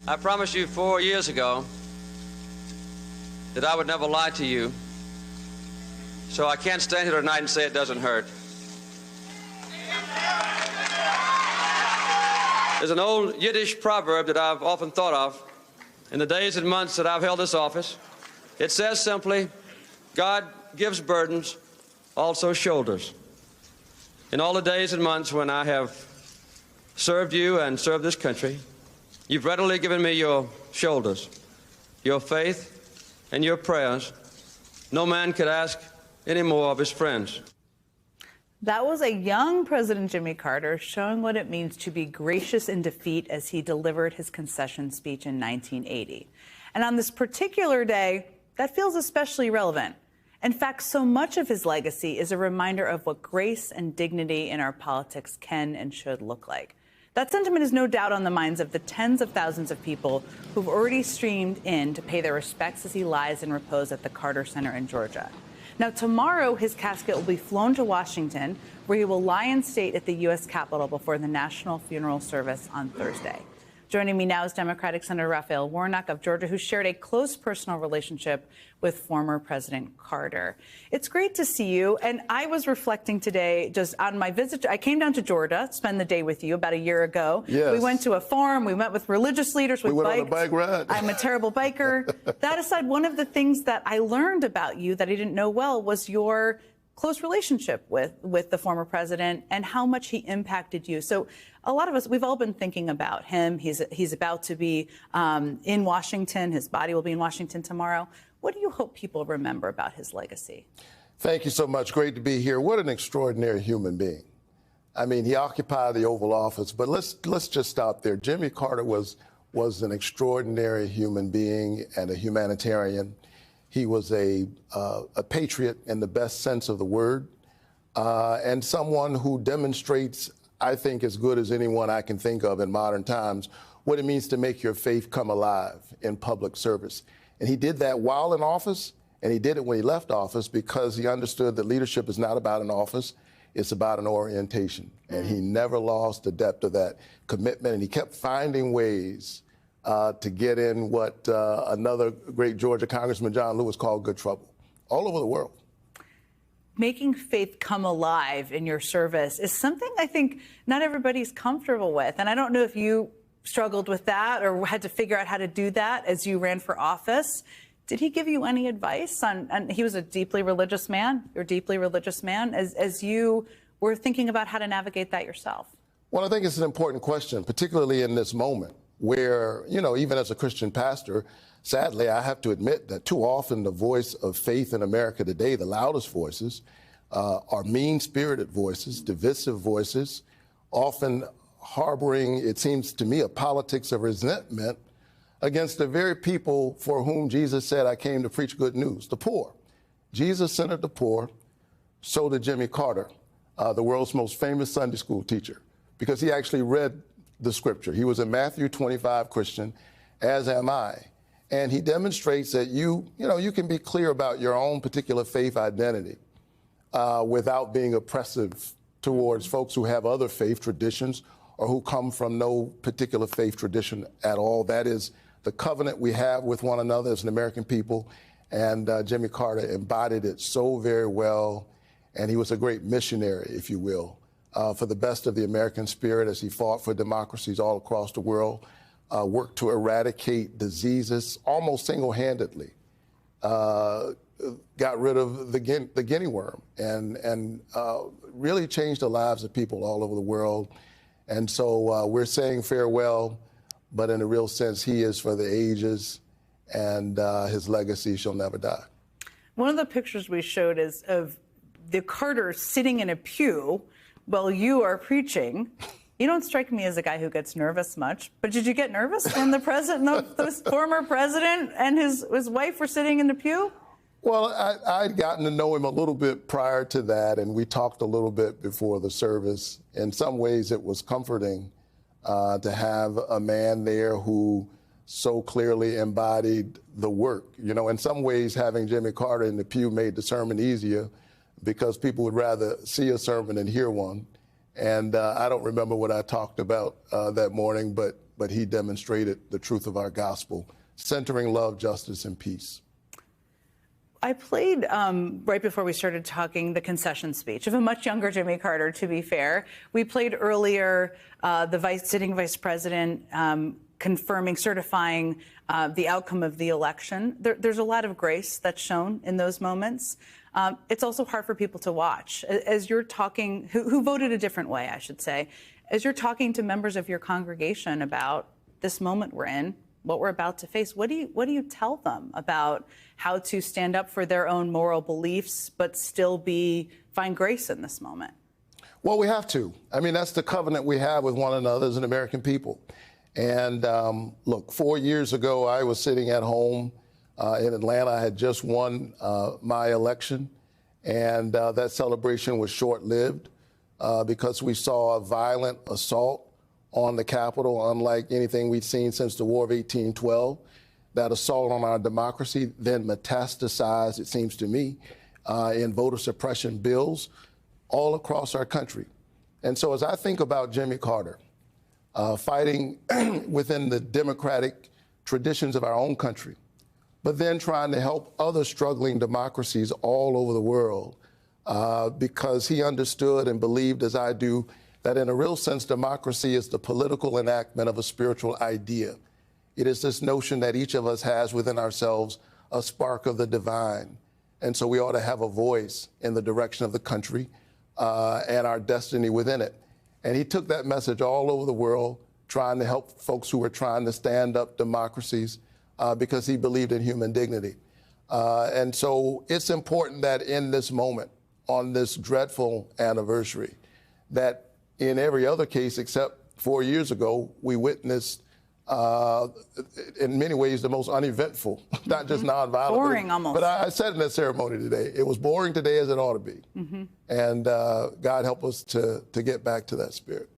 I promised you 4 years ago that I would never lie to you, so I can't stand here tonight and say it doesn't hurt. There's an old Yiddish proverb that I've often thought of in the days and months that I've held this office. It says simply, God gives burdens, also shoulders. In all the days and months when I have served you and served this country, you've readily given me your shoulders, your faith, and your prayers. No man could ask any more of his friends. That was a young President Jimmy Carter showing what it means to be gracious in defeat as he delivered his concession speech in 1980. And on this particular day, that feels especially relevant. In fact, so much of his legacy is a reminder of what grace and dignity in our politics can and should look like. That sentiment is no doubt on the minds of the tens of thousands of people who've already streamed in to pay their respects as he lies in repose at the Carter Center in Georgia. Now, tomorrow, his casket will be flown to Washington, where he will lie in state at the U.S. Capitol before the national funeral service on Thursday. Joining me now is Democratic Senator Raphael Warnock of Georgia, who shared a close personal relationship with former President Carter. It's great to see you. And I was reflecting today just on my visit. I came down to Georgia, spend the day with you about a year ago. Yes. We went to a farm. We met with religious leaders. We went biked. on a bike ride. I'm a terrible biker. That aside, one of the things that I learned about you that I didn't know well was your close relationship with the former president and how much he impacted you. So a lot of us, we've all been thinking about him. He's about to be in Washington. His body will be in Washington tomorrow. What do you hope people remember about his legacy? Thank you so much. Great to be here. What an extraordinary human being. I mean, he occupied the Oval Office, but let's just stop there. Jimmy Carter was an extraordinary human being and a humanitarian. He was a patriot in the best sense of the word, and someone who demonstrates, I think, as good as anyone I can think of in modern times, what it means to make your faith come alive in public service. And he did that while in office, and he did it when he left office because he understood that leadership is not about an office, it's about an orientation. And he never lost the depth of that commitment, and he kept finding ways to get in what another great Georgia Congressman, John Lewis, called good trouble, all over the world. Making faith come alive in your service is something I think not everybody's comfortable with. And I don't know if you struggled with that or had to figure out how to do that as you ran for office. Did he give you any advice on, and he was a deeply religious man, you're a deeply religious man, as you were thinking about how to navigate that yourself? Well, I think it's an important question, particularly in this moment where, you know, even as a Christian pastor, sadly, I have to admit that too often the voice of faith in America today, the loudest voices, are mean-spirited voices, divisive voices, often harboring, it seems to me, a politics of resentment against the very people for whom Jesus said, I came to preach good news, the poor. Jesus centered the poor, so did Jimmy Carter, the world's most famous Sunday school teacher, because he actually read the scripture. He was a Matthew 25 Christian, as am I. And he demonstrates that you can be clear about your own particular faith identity without being oppressive towards folks who have other faith traditions or who come from no particular faith tradition at all. That is the covenant we have with one another as an American people. And Jimmy Carter embodied it so very well. And he was a great missionary, if you will, for the best of the American spirit as he fought for democracies all across the world, worked to eradicate diseases almost single-handedly, got rid of the guinea worm, and really changed the lives of people all over the world. And so we're saying farewell, but in a real sense, he is for the ages, and his legacy shall never die. One of the pictures we showed is of the Carter sitting in a pew while you are preaching. You don't strike me as a guy who gets nervous much, but did you get nervous when the president, the former president and his wife were sitting in the pew? Well, I'd gotten to know him a little bit prior to that, and we talked a little bit before the service. In some ways, it was comforting to have a man there who so clearly embodied the work. You know, in some ways, having Jimmy Carter in the pew made the sermon easier because people would rather see a sermon than hear one. And I don't remember what I talked about that morning, but but he demonstrated the truth of our gospel, centering love, justice, and peace. I played, right before we started talking, the concession speech of a much younger Jimmy Carter, to be fair. We played earlier the sitting vice president confirming, certifying the outcome of the election. There's a lot of grace that's shown in those moments. It's also hard for people to watch. As you're talking, who voted a different way, I should say, as you're talking to members of your congregation about this moment we're in, what we're about to face, what do you tell them about how to stand up for their own moral beliefs but still find grace in this moment? Well, we have to. I mean, that's the covenant we have with one another as an American people. And look, 4 years ago, I was sitting at home in Atlanta. I had just won my election, and that celebration was short-lived because we saw a violent assault on the Capitol, unlike anything we'd seen since the War of 1812. That assault on our democracy then metastasized, it seems to me, in voter suppression bills all across our country. And so as I think about Jimmy Carter fighting within the democratic traditions of our own country, but then trying to help other struggling democracies all over the world because he understood and believed, as I do, that in a real sense, democracy is the political enactment of a spiritual idea. It is this notion that each of us has within ourselves a spark of the divine. And so we ought to have a voice in the direction of the country and our destiny within it. And he took that message all over the world, trying to help folks who were trying to stand up democracies because he believed in human dignity. And so it's important that in this moment, on this dreadful anniversary, that in every other case except 4 years ago, we witnessed, in many ways, the most uneventful, not just nonviolent. Boring almost. But I said in that ceremony today, it was boring today as it ought to be. And God help us to get back to that spirit.